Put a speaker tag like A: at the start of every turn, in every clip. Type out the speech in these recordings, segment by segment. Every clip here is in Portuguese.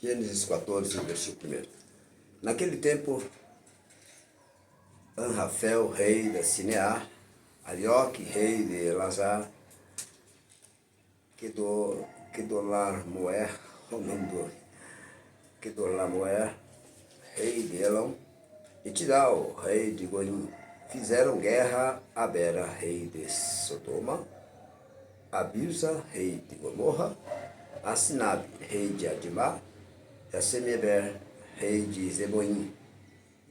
A: Gênesis 14, versículo 1. Naquele tempo, Anrafel, rei da Sinear, Arioque, rei de Elazar, Kedorlaomer, o nome do Kedorlaomer, rei de Elão, e Tidal, rei de Goim, fizeram guerra a Bera, rei de Sodoma, a Birsa, rei de Gomorra, a Sinabe, rei de Adimá, e a Semeber, rei de Zeboim,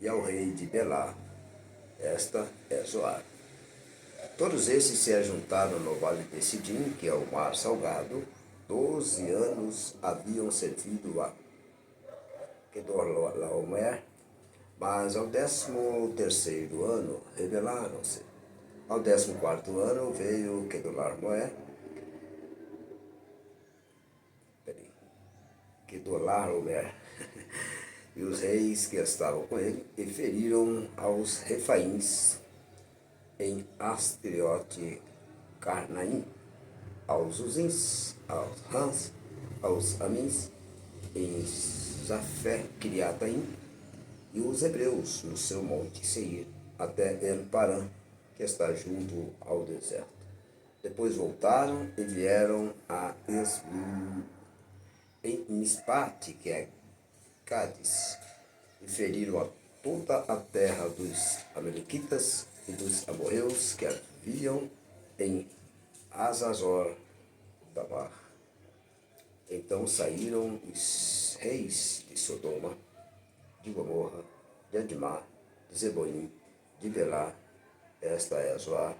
A: e ao rei de Belá. Esta é Zoar. Todos esses se ajuntaram no vale de Sidim, que é o mar salgado. 12 anos haviam servido a Kedorlaomer, mas ao 13º ano rebelaram-se. Ao 14º ano veio Kedorlaomer, e os reis que estavam com ele, e feriram aos refaíns em Astriote Carnaim, aos Uzins, aos Rãs, aos Amins, em Zafé Criataim, e os hebreus no seu monte Seir, até El Parã, que está junto ao deserto. Depois voltaram e vieram a em Mispate, que é Cádiz, e feriram a toda a terra dos amalequitas e dos amorreus que haviam em Azazor Tamar. Então saíram os reis de Sodoma, de Gomorra, de Adimá, de Zeboim, de Belá, esta é Zoar,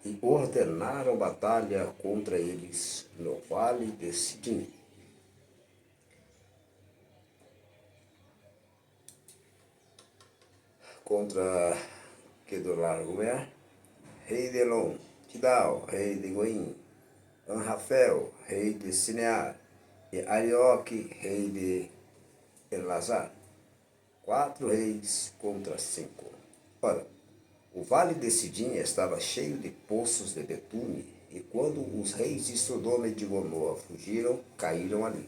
A: e ordenaram batalha contra eles no vale de Sidim. Contra Kedorlaomer, rei de Elom, Tidal, rei de Goim, Anrafel, rei de Sinear, e Arioque, rei de Elazar. 4 reis contra 5. Ora, o vale de Sidim estava cheio de poços de betume, e quando os reis de Sodoma e de Gomorra fugiram, caíram ali.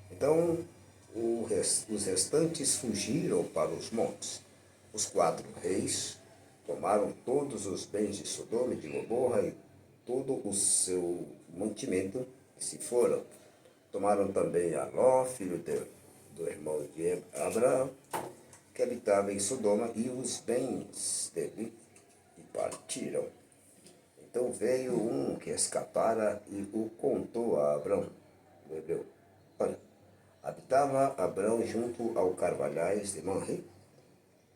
A: Então os restantes fugiram para os montes. Os 4 reis tomaram todos os bens de Sodoma e de Gomorra e todo o seu mantimento e se foram. Tomaram também a Ló, filho do irmão de Abraão, que habitava em Sodoma, e os bens dele, e partiram. Então veio um que escapara e o contou a Abrão, o hebreu. Olha, habitava Abrão junto ao carvalhais de Manre,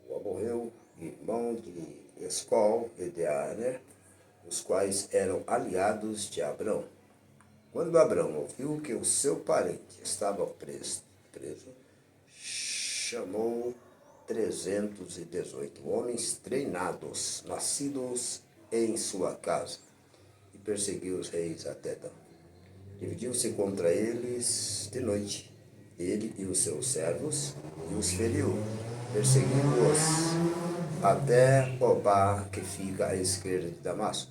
A: o amorreu, irmão de Escol e de Aner, os quais eram aliados de Abrão. Quando Abrão ouviu que o seu parente estava preso, chamou 318 homens treinados, nascidos em sua casa, e perseguiu os reis até Dan. Dividiu-se contra eles de noite, ele e os seus servos, e os feriu, perseguindo-os até Obá, que fica à esquerda de Damasco.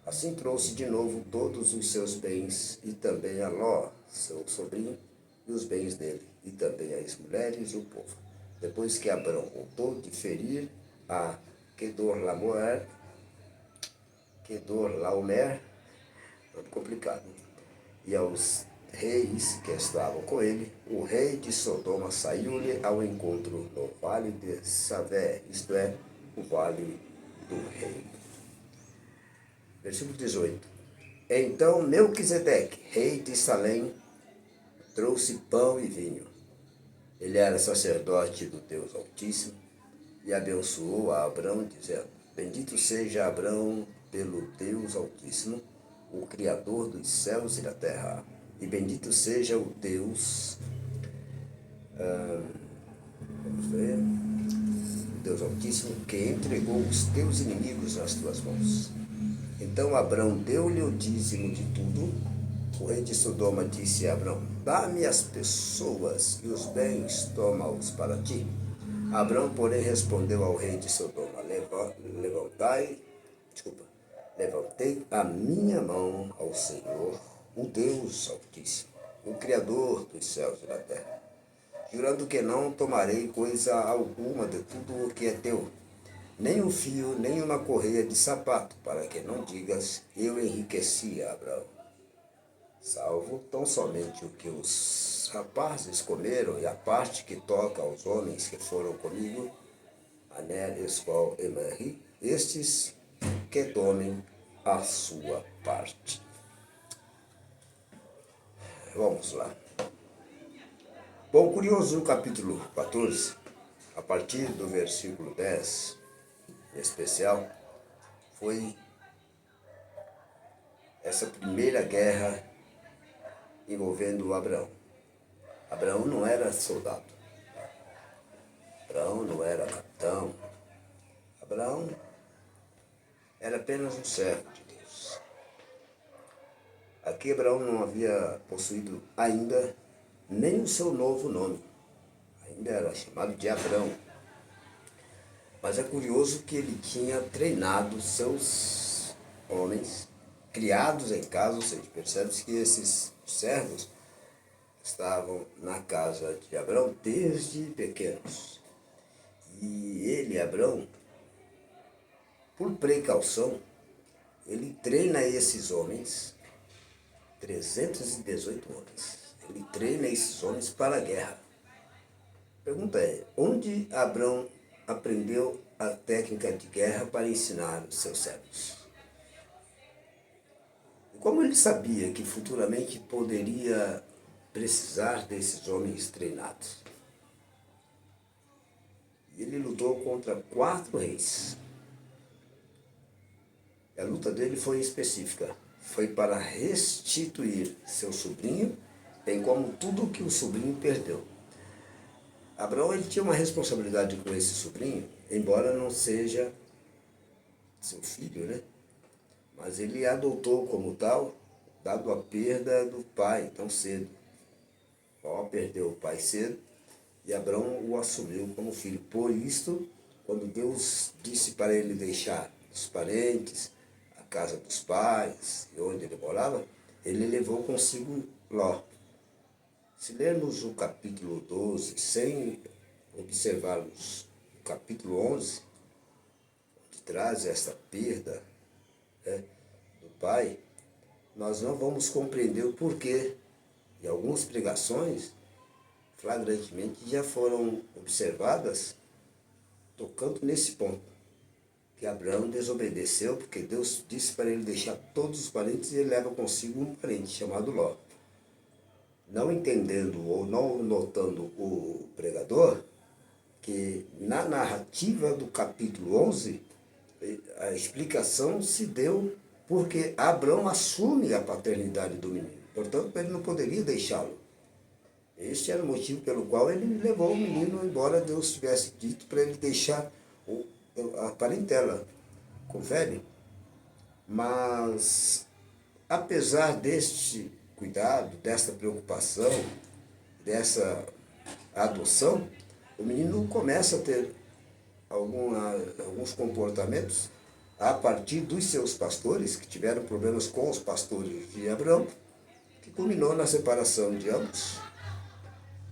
A: Assim trouxe de novo todos os seus bens, e também a Ló, seu sobrinho, e os bens dele, e também as mulheres e o povo. Depois que Abrão voltou de ferir a Kedorlaomer, nome complicado, e aos reis que estavam com ele, o rei de Sodoma saiu-lhe ao encontro no vale de Savé, isto é, o vale do rei. Versículo 18. Então Melquisedeque, rei de Salém, trouxe pão e vinho. Ele era sacerdote do Deus Altíssimo, e abençoou a Abrão, dizendo: Bendito seja Abrão pelo Deus Altíssimo, o Criador dos céus e da terra, e bendito seja o Deus, o Deus Altíssimo, que entregou os teus inimigos nas tuas mãos. Então Abrão deu-lhe o dízimo de tudo. O rei de Sodoma disse a Abrão: Dá-me as pessoas e os bens, toma-os para ti. Abrão, porém, respondeu ao rei de Sodoma: Levantei a minha mão ao Senhor, o Deus Altíssimo, o Criador dos céus e da terra. jurando que não tomarei coisa alguma de tudo o que é teu, nem um fio, nem uma correia de sapato, para que não digas, eu enriqueci Abraão, salvo tão somente o que os rapazes comeram e a parte que toca aos homens que foram comigo, Aner, Escol e Manri, estes que tomem a sua parte. Vamos lá. Bom, curioso no capítulo 14, a partir do versículo 10, em especial, foi essa primeira guerra envolvendo Abraão. Abraão não era soldado, Abraão não era capitão, Abraão era apenas um servo de Deus. Aqui Abraão não havia possuído ainda nem o seu novo nome, ainda era chamado de Abrão. Mas é curioso que ele tinha treinado seus homens, criados em casa, ou seja, percebe-se que esses servos estavam na casa de Abrão desde pequenos. E ele, Abrão, por precaução, ele treina esses homens, 318 homens, ele treina esses homens para a guerra. A pergunta é, onde Abrão aprendeu a técnica de guerra para ensinar os seus servos? E como ele sabia que futuramente poderia precisar desses homens treinados? Ele lutou contra 4 reis. A luta dele foi específica. Foi para restituir seu sobrinho, bem como tudo o que o sobrinho perdeu. Abraão ele tinha uma responsabilidade com esse sobrinho, embora não seja seu filho, né? Mas ele adotou como tal, dado a perda do pai tão cedo. Ó, perdeu o pai cedo e Abraão o assumiu como filho. Por isto, quando Deus disse para ele deixar os parentes, a casa dos pais e onde ele morava, ele levou consigo Ló. Se lermos o capítulo 12, sem observarmos o capítulo 11, que traz essa perda, né, do pai, nós não vamos compreender o porquê. E algumas pregações, flagrantemente, já foram observadas tocando nesse ponto. Que Abraão desobedeceu porque Deus disse para ele deixar todos os parentes e ele leva consigo um parente chamado Ló. Não entendendo ou não notando o pregador, que na narrativa do capítulo 11, a explicação se deu porque Abraão assume a paternidade do menino. Portanto, ele não poderia deixá-lo. Este era o motivo pelo qual ele levou o menino, embora Deus tivesse dito para ele deixar a parentela. Confere? Mas, apesar deste cuidado, desta preocupação, dessa adoção, o menino começa a ter alguns comportamentos a partir dos seus pastores, que tiveram problemas com os pastores de Abraão, que culminou na separação de ambos.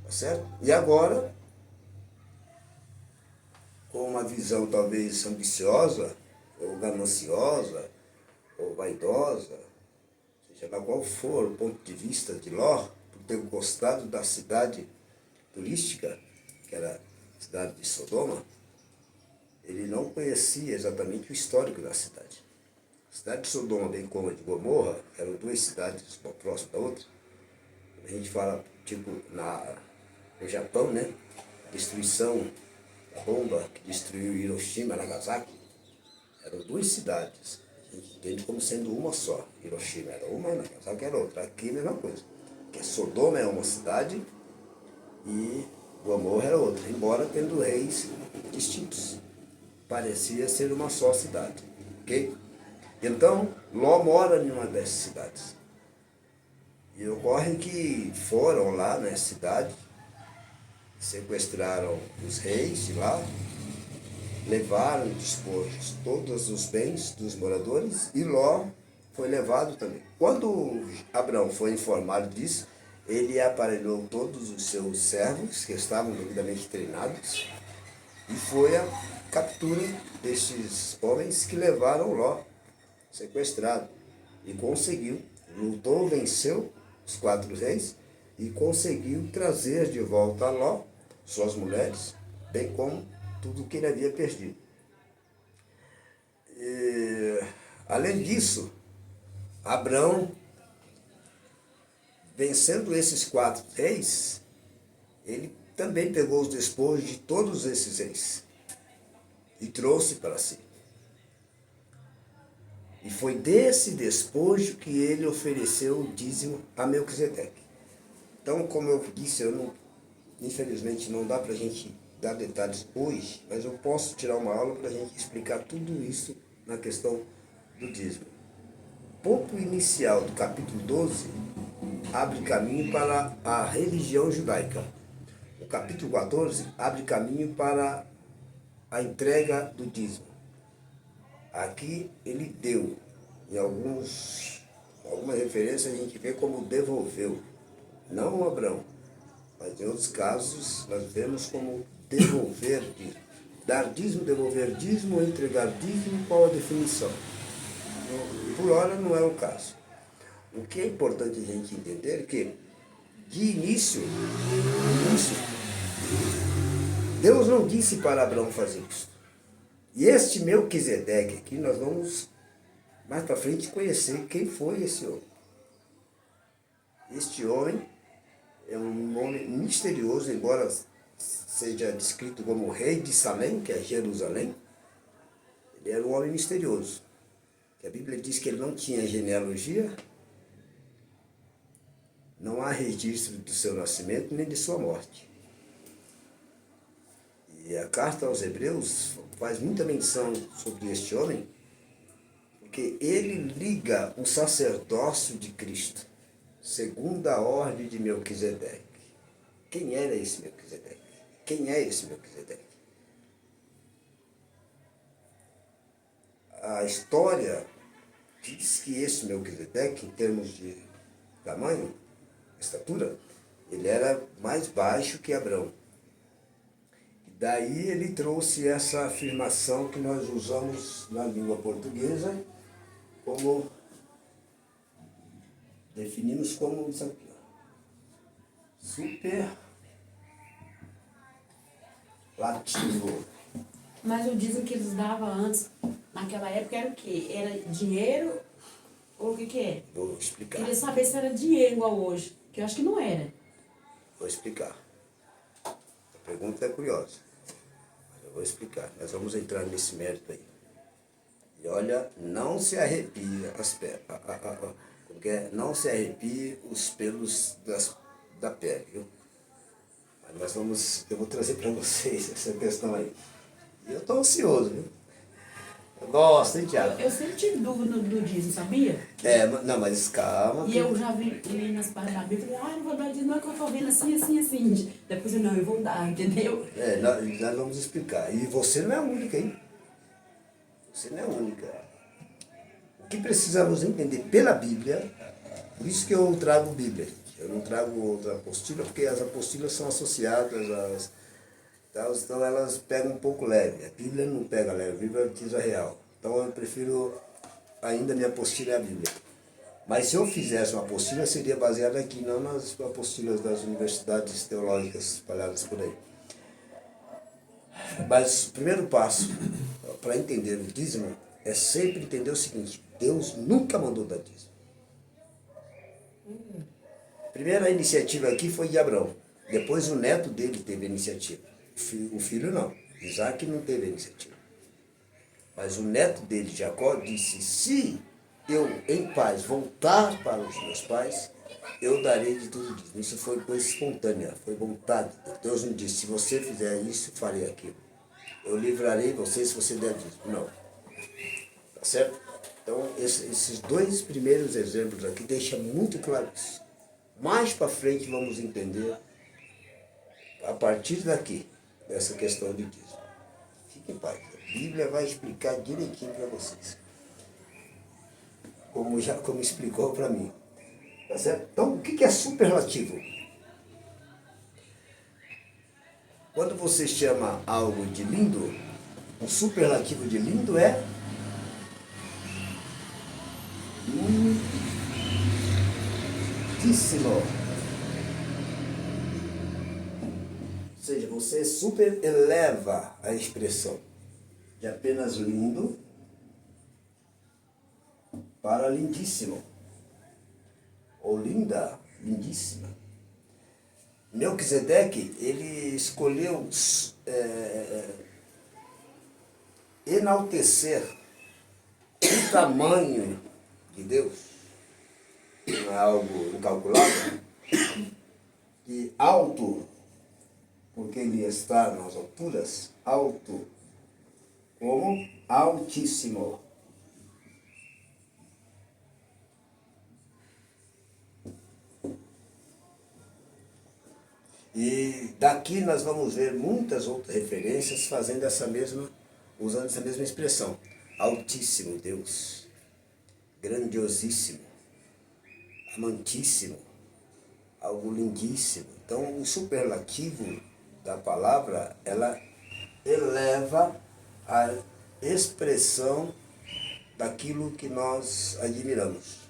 A: Tá certo? E agora, com uma visão talvez ambiciosa, ou gananciosa, ou vaidosa, seja lá qual for o ponto de vista de Ló, por ter gostado da cidade turística, que era a cidade de Sodoma, ele não conhecia exatamente o histórico da cidade. A cidade de Sodoma, bem como a de Gomorra, eram 2 cidades, uma próxima da outra. A gente fala, tipo, no Japão, né? A destruição, a bomba que destruiu Hiroshima e Nagasaki, eram 2 cidades. A gente entende como sendo uma só. Hiroshima era uma, Nagasaki era outra. Aqui a mesma coisa. Porque Sodoma é uma cidade e Gomorra era outra, embora tendo reis distintos. Parecia ser uma só cidade, ok? Então, Ló mora em uma dessas cidades. E ocorre que foram lá na cidade, sequestraram os reis de lá, levaram despojos todos os bens dos moradores e Ló foi levado também. Quando Abraão foi informado disso, ele aparelhou todos os seus servos, que estavam devidamente treinados, e foi a captura destes homens que levaram Ló sequestrado. E conseguiu, lutou, venceu os 4 reis e conseguiu trazer de volta a Ló, suas mulheres, bem como tudo que ele havia perdido. E, além disso, Abrão, vencendo esses 4 reis, ele também pegou os despojos de todos esses reis e trouxe para si. E foi desse despojo que ele ofereceu o dízimo a Melquisedeque. Então, como eu disse, infelizmente não dá para a gente dar detalhes hoje, mas eu posso tirar uma aula para a gente explicar tudo isso na questão do dízimo. O ponto inicial do capítulo 12 abre caminho para a religião judaica. O capítulo 14 abre caminho para a entrega do dízimo. Aqui ele deu, em algumas referências a gente vê como devolveu, não o Abrão, mas em outros casos nós vemos como devolver dízimo. Dar dízimo, devolver dízimo, entregar dízimo, qual a definição? Por hora não é o caso. O que é importante a gente entender é que, de início, Deus não disse para Abraão fazer isso. E este Melquisedeque aqui, nós vamos mais para frente conhecer quem foi esse homem. Este homem é um homem misterioso, embora seja descrito como rei de Salém, que é Jerusalém. Ele era um homem misterioso. A Bíblia diz que ele não tinha genealogia, não há registro do seu nascimento nem de sua morte. E a carta aos Hebreus faz muita menção sobre este homem, porque ele liga o sacerdócio de Cristo, segundo a ordem de Melquisedeque. Quem era esse Melquisedeque? Quem é esse Melquisedeque? A história diz que esse Melquisedeque, em termos de tamanho, estatura, ele era mais baixo que Abrão. Daí ele trouxe essa afirmação que nós usamos na língua portuguesa, como definimos como isso aqui, superlativo.
B: Mas o dízimo que eles davam antes, naquela época, era o quê? Era dinheiro ou o que é?
A: Vou explicar.
B: Queria saber se era dinheiro igual hoje, que eu acho que não era.
A: Vou explicar. A pergunta é curiosa, mas eu vou explicar. Nós vamos entrar nesse mérito aí. E olha, não se arrepia as pernas. Não se arrepie os pelos da pele, viu? Mas eu vou trazer para vocês essa questão aí. E eu estou ansioso, viu? Eu gosto, hein, Tiago?
B: Eu sempre tive dúvida do dízimo, sabia?
A: Não, mas calma.
B: E eu já vi nas páginas da Bíblia, falei, não vou dar dízimo, não, que eu estou vendo assim, assim, assim. Depois eu, não, eu vou dar, entendeu?
A: Nós vamos explicar. E você não é a única, hein? Você não é a única. O que precisamos entender pela Bíblia, por isso que eu trago Bíblia. Eu não trago outra apostila, porque as apostilas são associadas às... Então elas pegam um pouco leve. A Bíblia não pega leve, a Bíblia diz a real. Então eu prefiro, ainda minha apostila é a Bíblia. Mas se eu fizesse uma apostila, seria baseada aqui, não nas apostilas das universidades teológicas espalhadas por aí. Mas o primeiro passo para entender o dízimo é sempre entender o seguinte: Deus nunca mandou dar dízimo. A primeira iniciativa aqui foi de Abraão. Depois o neto dele teve a iniciativa. O filho não. Isaac não teve a iniciativa. Mas o neto dele, Jacó, disse: se eu, em paz, voltar para os meus pais, eu darei de tudo dízimo. Isso foi coisa espontânea, foi vontade. Deus não disse: se você fizer isso, farei aquilo. Eu livrarei você se você der dízimo. Não. Tá certo? Então, esses dois primeiros exemplos aqui deixam muito claro isso. Mais para frente vamos entender, a partir daqui, dessa questão de dízimo. Fique em paz. A Bíblia vai explicar direitinho para vocês. Como explicou para mim. Tá certo? Então, o que é superlativo? Quando você chama algo de lindo, um superlativo de lindo é lindíssimo. Ou seja, você super eleva a expressão de apenas lindo para lindíssimo. Ou linda, lindíssima. Melquisedeque, ele escolheu enaltecer o tamanho de Deus, não é algo incalculável, e alto, porque ele está nas alturas, alto, como altíssimo. E daqui nós vamos ver muitas outras referências usando essa mesma expressão. Altíssimo Deus, grandiosíssimo, amantíssimo, algo lindíssimo. Então o superlativo da palavra, ela eleva a expressão daquilo que nós admiramos.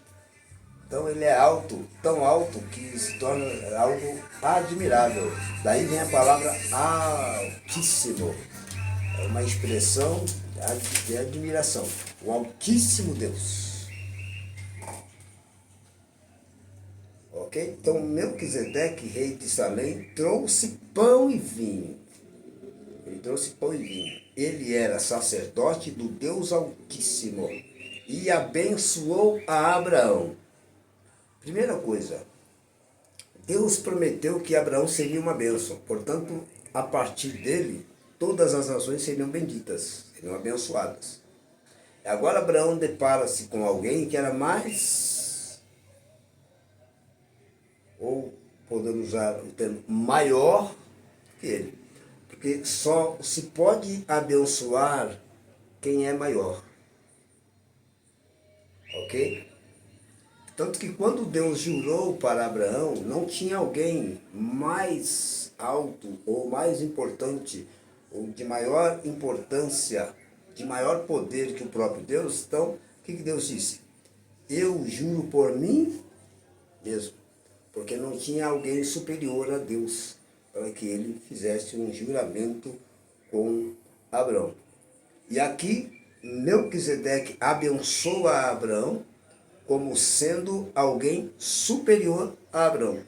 A: Então ele é alto, tão alto que se torna algo admirável. Daí vem a palavra altíssimo. É uma expressão de admiração. O Altíssimo Deus. Ok? Então Melquisedeque, rei de Salém, trouxe pão e vinho. Ele trouxe pão e vinho. Ele era sacerdote do Deus Altíssimo e abençoou a Abraão. Primeira coisa, Deus prometeu que Abraão seria uma bênção. Portanto, a partir dele, todas as nações seriam benditas, seriam abençoadas. Agora Abraão depara-se com alguém que era mais, ou podemos usar o termo, maior que ele. Porque só se pode abençoar quem é maior. Ok? Tanto que quando Deus jurou para Abraão, não tinha alguém mais alto ou mais importante, ou de maior importância, de maior poder que o próprio Deus. Então, o que Deus disse? Eu juro por mim mesmo, porque não tinha alguém superior a Deus para que ele fizesse um juramento com Abraão. E aqui, Melquisedeque abençoa Abraão como sendo alguém superior a Abraão.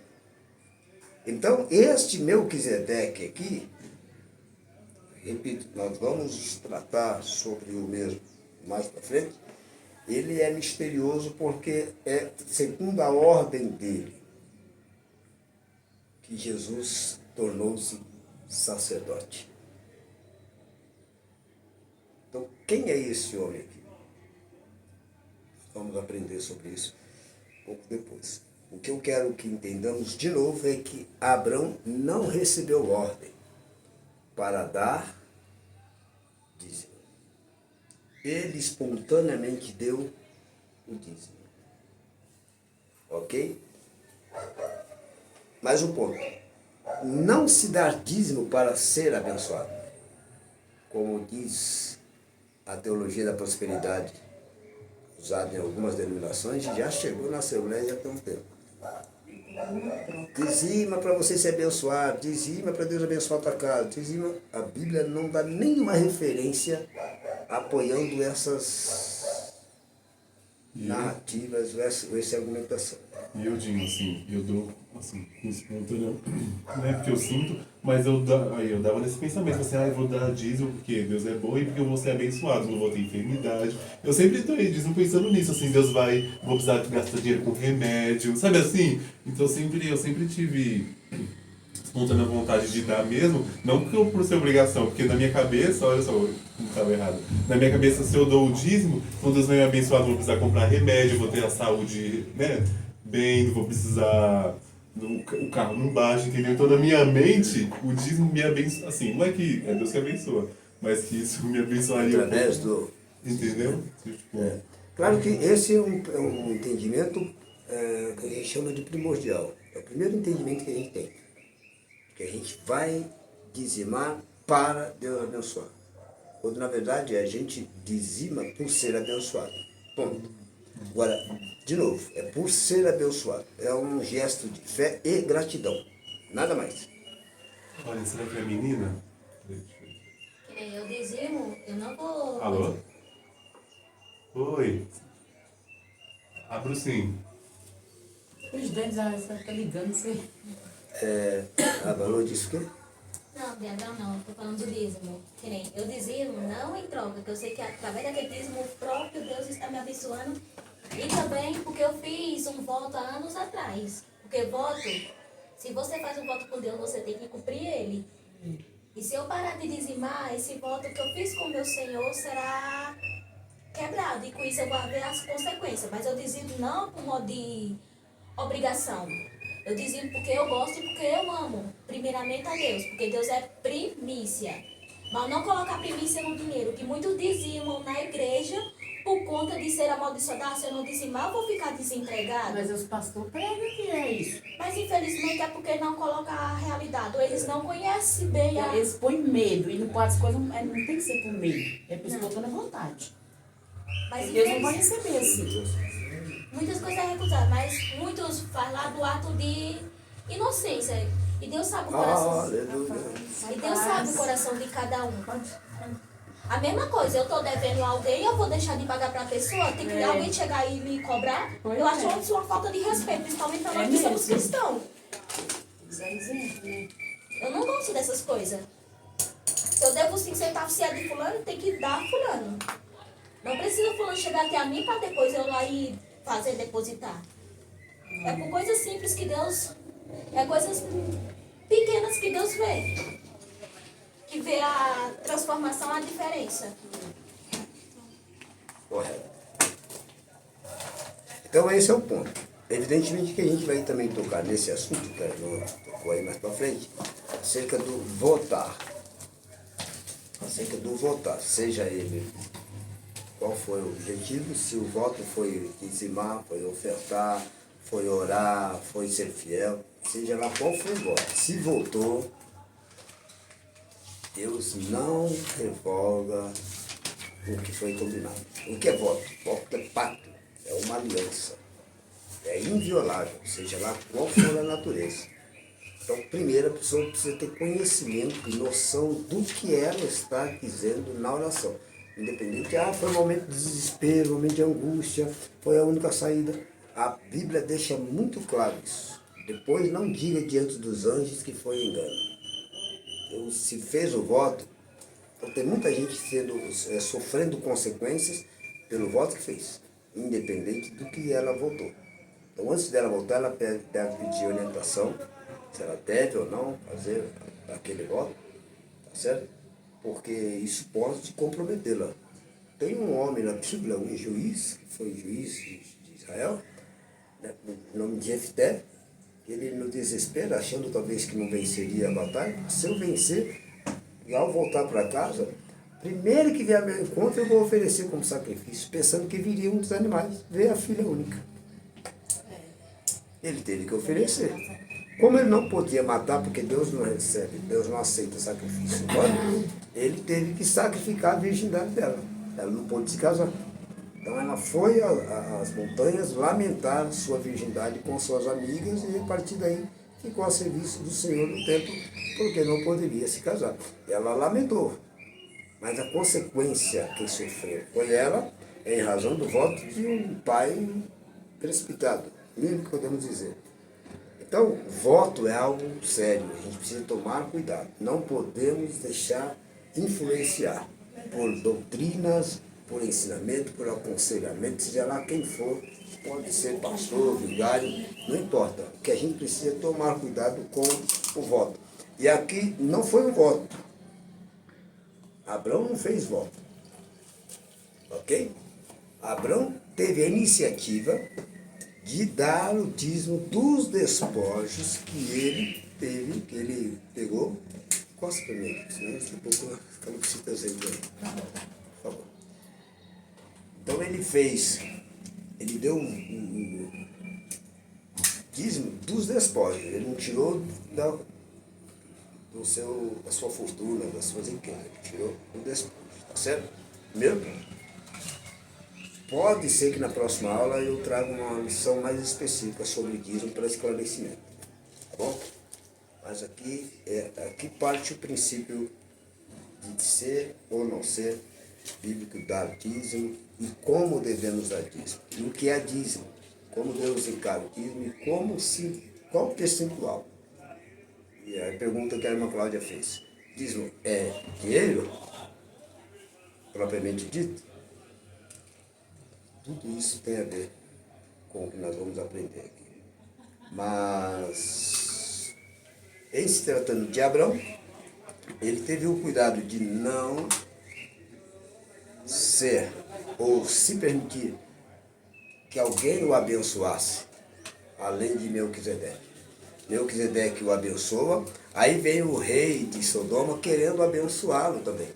A: Então, este Melquisedeque aqui, repito, nós vamos tratar sobre o mesmo mais para frente, ele é misterioso porque é segundo a ordem dele que Jesus tornou-se sacerdote. Então, quem é esse homem aqui? Vamos aprender sobre isso um pouco depois. O que eu quero que entendamos de novo é que Abraão não recebeu ordem para dar dízimo. Ele espontaneamente deu o dízimo. Ok? Mais um ponto. Não se dar dízimo para ser abençoado. Como diz a teologia da prosperidade, usado em algumas denominações, já chegou na Assembleia já tem um tempo. Dizima para você ser abençoado, dizima para Deus abençoar a tua casa, dizima. A Bíblia não dá nenhuma referência apoiando essas narrativas, essa argumentação.
C: E eu digo assim, eu dou assim, espontâneo, não é porque eu sinto, mas eu dava nesse pensamento, assim, eu vou dar dízimo porque Deus é bom e porque eu vou ser abençoado, não vou ter enfermidade. Eu sempre dei dízimo pensando nisso, assim, Deus vou precisar gastar dinheiro com remédio, sabe assim? Então eu sempre tive espontânea vontade de dar mesmo, não por ser obrigação, porque na minha cabeça, olha só, como estava errado, na minha cabeça, se eu dou o dízimo, quando Deus vai me abençoar, não vou precisar comprar remédio, vou ter a saúde, né, bem, não vou precisar, o carro não baixa, entendeu? Então na minha mente, o dízimo me abençoa, assim, não é que é Deus que abençoa, mas que isso me abençoaria
A: através do...
C: Entendeu? Tipo,
A: Claro que esse é um entendimento que a gente chama de primordial. É o primeiro entendimento que a gente tem. Que a gente vai dizimar para Deus abençoar. Quando na verdade a gente dizima por ser abençoado. Ponto. Agora, de novo, é por ser abençoado. É um gesto de fé e gratidão. Nada mais.
C: Olha, será que é menina?
D: Eu dizimo, eu não vou.
C: Alô? Oi. Abro sim.
B: Os dois já tá ligando isso aí.
A: A valor disso que?
D: Não, Bianca, não, tô falando do dízimo. Que nem eu dizimo, não em troca, que eu sei que através daquele dízimo o próprio Deus está me abençoando. E também porque eu fiz um voto há anos atrás. Porque voto, se você faz um voto com Deus, você tem que cumprir ele. E se eu parar de dizimar, esse voto que eu fiz com meu Senhor será quebrado. E com isso eu vou ver as consequências. Mas eu dizimo não por modo de obrigação. Eu dizimo porque eu gosto e porque eu amo. Primeiramente a Deus. Porque Deus é primícia. Mas não colocar primícia no dinheiro. Que muitos dizimam na igreja por conta de ser amaldiçoado. Ah, se eu não dizimar, eu vou ficar desempregado.
B: Mas os pastores pregam que é isso.
D: Mas infelizmente é porque não coloca a realidade. Ou eles não conhecem bem a...
B: Eles põem medo. E não pode, as coisas não tem que ser por medo. É por espontânea vontade.
D: Mas
B: Deus não vai
D: infelizmente...
B: receber assim.
D: Muitas coisas é recusado, mas muitos falam lá do ato de inocência. E Deus sabe o coração.
A: Aleluia.
D: E Deus sabe o coração de cada um. A mesma coisa, eu estou devendo a alguém, eu vou deixar de pagar para a pessoa, tem que alguém chegar e me cobrar.
B: Pois
D: eu acho
B: é.
D: isso uma falta de respeito, principalmente para nós que
B: mesmo.
D: somos cristãos.
B: Isso é exemplo, né?
D: Eu não gosto dessas coisas. Se eu devo 5 centavos se é de fulano, tem que dar a fulano. Não precisa fulano chegar até a mim para depois eu lá e fazer depositar. É por coisas simples que Deus... É coisas pequenas que Deus vê. Que vê a transformação, a diferença.
A: Correto. Então esse é o ponto. Evidentemente que a gente vai também tocar nesse assunto, que não tocou aí mais para frente, acerca do votar. Acerca do votar, seja ele qual foi o objetivo, se o voto foi dizimar, foi ofertar, foi orar, foi ser fiel, seja lá qual foi o voto. Se votou, Deus não revoga o que foi combinado. O que é voto? Voto é pacto, é uma aliança, é inviolável, seja lá qual for a natureza. Então, primeiro, a pessoa precisa ter conhecimento e noção do que ela está dizendo na oração. Independente, foi um momento de desespero, um momento de angústia, foi a única saída. A Bíblia deixa muito claro isso. Depois, não diga diante dos anjos que foi engano. Então, se fez o voto, então tem muita gente sofrendo consequências pelo voto que fez, independente do que ela votou. Então, antes dela votar, ela deve pedir orientação, se ela deve ou não fazer aquele voto, tá certo? Porque isso pode comprometê-la. Tem um homem na Bíblia, um juiz, que foi juiz de Israel, né, o nome de Jefté, ele no desespero, achando talvez que não venceria a batalha, se eu vencer, e ao voltar para casa, primeiro que vier ao meu encontro, eu vou oferecer como sacrifício, pensando que viria um dos animais, veio a filha única. Ele teve que oferecer. Como ele não podia matar, porque Deus não recebe, Deus não aceita sacrifício humano, ele teve que sacrificar a virgindade dela. Ela não pôde se casar. Então ela foi às montanhas lamentar sua virgindade com suas amigas e a partir daí ficou a serviço do Senhor no templo, porque não poderia se casar. Ela lamentou, mas a consequência que sofreu foi ela, em razão do voto de um pai precipitado, mesmo que podemos dizer. Então, voto é algo sério, a gente precisa tomar cuidado. Não podemos deixar influenciar por doutrinas, por ensinamento, por aconselhamento, seja lá quem for, pode ser pastor, vigário, não importa. O que a gente precisa é tomar cuidado com o voto. E aqui não foi um voto. Abraão não fez voto. Ok? Abraão teve a iniciativa de dar o dízimo dos despojos que ele teve, que ele pegou. Costa para mim, senão daqui a pouco ficamos com certeza aí. Por favor. Então ele fez, ele deu dízimo dos despojos. Ele não tirou da sua fortuna, das suas riquezas. Ele tirou do despojo. Tá certo? Primeiro ponto. Pode ser que na próxima aula eu traga uma lição mais específica sobre dízimo para esclarecimento. Tá bom? Mas aqui parte o princípio de ser ou não ser bíblico dar dízimo e como devemos dar dízimo. E o que é dízimo? Como Deus encara o dízimo e qual o percentual? E a pergunta que a irmã Cláudia fez. Dízimo é dinheiro? Propriamente dito? Tudo isso tem a ver com o que nós vamos aprender aqui. Mas, em se tratando de Abraão, ele teve o cuidado de não ser ou se permitir que alguém o abençoasse, além de Melquisedeque. Melquisedeque o abençoa, aí vem o rei de Sodoma querendo abençoá-lo também.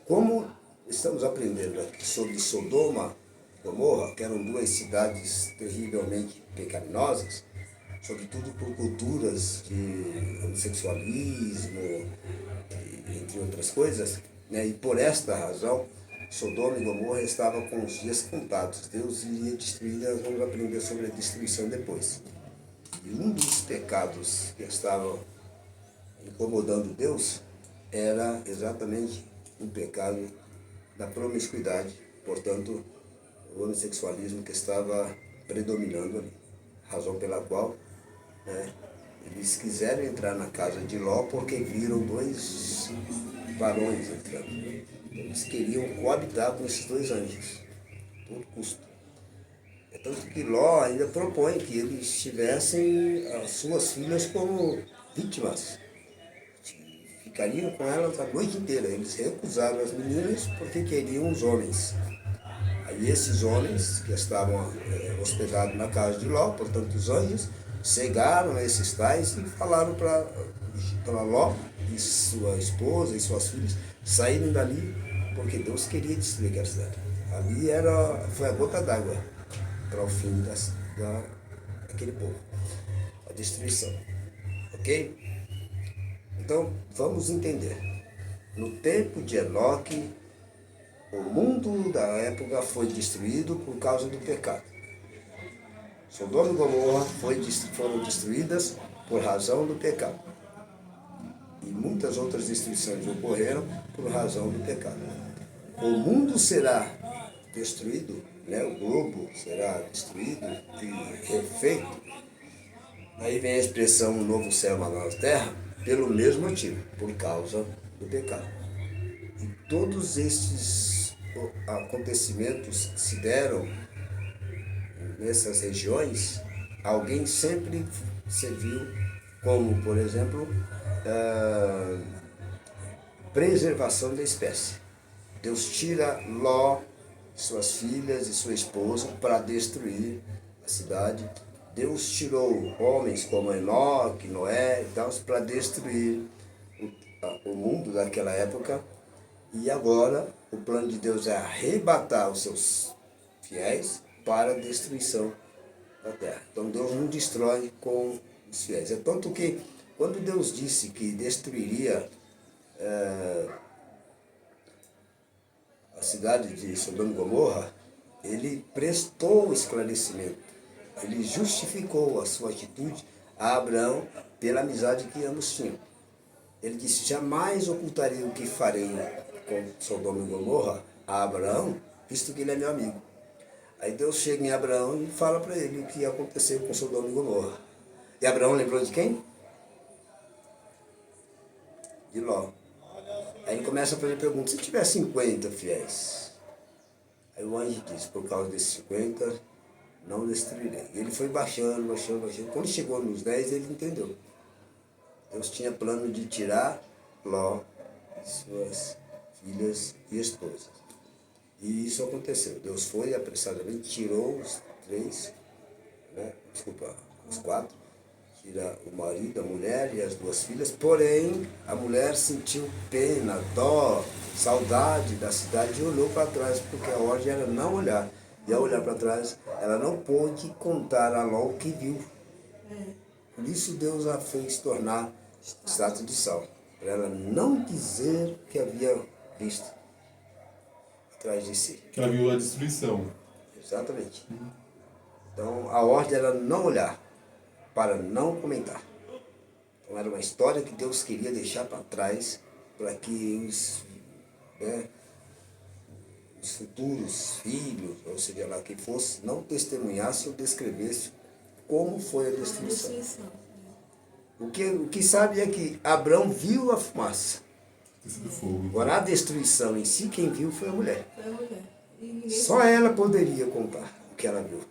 A: Como estamos aprendendo aqui sobre Sodoma e Gomorra, que eram duas cidades terrivelmente pecaminosas, sobretudo por culturas de homossexualismo, entre outras coisas, né? E por esta razão, Sodoma e Gomorra estavam com os dias contados. Deus iria destruir, nós vamos aprender sobre a destruição depois. E um dos pecados que estavam incomodando Deus era exatamente o pecado da promiscuidade, portanto, o homossexualismo que estava predominando ali. Razão pela qual, né, eles quiseram entrar na casa de Ló porque viram dois varões entrando. Eles queriam coabitar com esses dois anjos, a todo custo. É tanto que Ló ainda propõe que eles tivessem as suas filhas como vítimas. Ficariam com elas a noite inteira. Eles recusaram as meninas porque queriam os homens. Aí esses homens que estavam hospedados na casa de Ló, portanto os anjos, cegaram esses tais e falaram para Ló e sua esposa e suas filhas saírem dali, porque Deus queria destruir aquela cidade. Ali foi a gota d'água para o fim daquele povo, a destruição. Ok? Então, vamos entender. No tempo de Enoque, o mundo da época foi destruído por causa do pecado. Sodoma e Gomorra foram destruídas por razão do pecado. E muitas outras destruições ocorreram por razão do pecado. O mundo será destruído, né? O globo será destruído e refeito. Aí vem a expressão novo céu, uma nova terra, pelo mesmo motivo, por causa do pecado. E todos estes acontecimentos que se deram nessas regiões, alguém sempre serviu como, por exemplo, preservação da espécie. Deus tira Ló, suas filhas e sua esposa para destruir a cidade. Deus tirou homens como Enoque, Noé e tal para destruir o mundo daquela época. E agora o plano de Deus é arrebatar os seus fiéis para a destruição da terra. Então Deus não destrói com os fiéis. É tanto que quando Deus disse que destruiria a cidade de Sodoma e Gomorra, ele prestou esclarecimento. Ele justificou a sua atitude a Abraão pela amizade que ambos tinham. Ele disse, jamais ocultarei o que farei com Sodoma e Gomorra a Abraão, visto que ele é meu amigo. Aí Deus chega em Abraão e fala para ele o que ia acontecer com Sodoma e Gomorra. E Abraão lembrou de quem? De Ló. Aí ele começa a fazer perguntas, se tiver 50 fiéis? Aí o anjo diz, por causa desses 50, não destruirei. E ele foi baixando. Quando chegou nos 10, ele entendeu. Deus tinha plano de tirar Ló, suas filhas e esposas. E isso aconteceu. Deus foi apressadamente, tirou os 4, tira o marido, a mulher e as 2 filhas, porém a mulher sentiu pena, dó, saudade da cidade e olhou para trás, porque a ordem era não olhar. E ao olhar para trás, ela não pôde contar a Ló o que viu. Por isso Deus a fez tornar estátua de sal, para ela não dizer o que havia visto atrás de si.
C: Que ela viu a destruição.
A: Exatamente. Então a ordem era não olhar, para não comentar. Então era uma história que Deus queria deixar para trás, para que os futuros filhos, ou seja lá quem fosse, não testemunhasse ou descrevesse como foi a destruição. O que sabe é que Abraão viu a fumaça.
C: Do fogo.
A: Agora a destruição em si, quem viu foi a mulher.
E: Foi a mulher. E ninguém
A: Só ela poderia contar o que ela viu.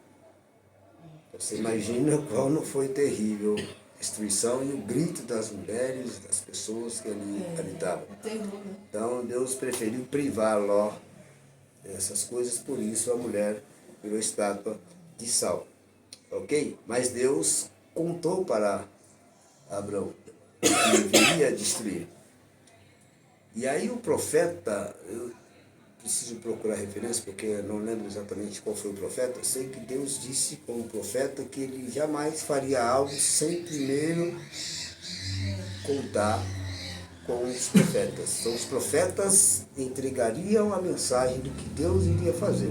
A: Você imagina qual não foi terrível a destruição e o grito das mulheres, das pessoas que ali estavam.
E: terror, né?
A: Então Deus preferiu privar Ló dessas coisas, por isso a mulher virou estátua de sal. Ok? Mas Deus contou para Abraão que viria destruir. E aí o profeta, eu preciso procurar referência porque eu não lembro exatamente qual foi o profeta, eu sei que Deus disse com o profeta que ele jamais faria algo sem primeiro contar com os profetas. Então os profetas entregariam a mensagem do que Deus iria fazer.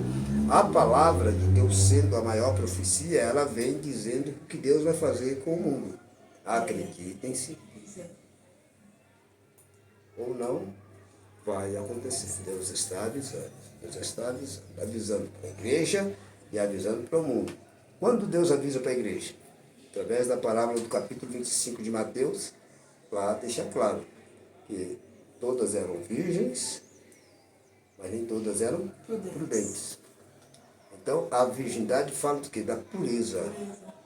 A: A palavra de Deus sendo a maior profecia, ela vem dizendo o que Deus vai fazer com o mundo. Acreditem-se ou não, vai acontecer. Deus está avisando. Deus está avisando. Avisando para a igreja e avisando para o mundo. Quando Deus avisa para a igreja? Através da parábola do capítulo 25 de Mateus, lá deixa claro que todas eram virgens, mas nem todas eram prudentes. Então, a virgindade fala do quê? Da pureza.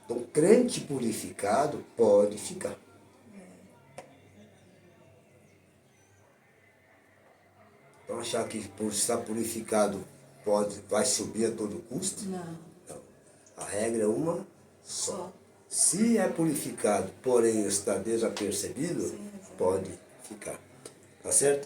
A: Então, crente purificado pode ficar. Então, achar que por estar purificado vai subir a todo custo?
E: Não.
A: Não. A regra é uma só. Se é purificado, porém está desapercebido, pode ficar. Tá certo?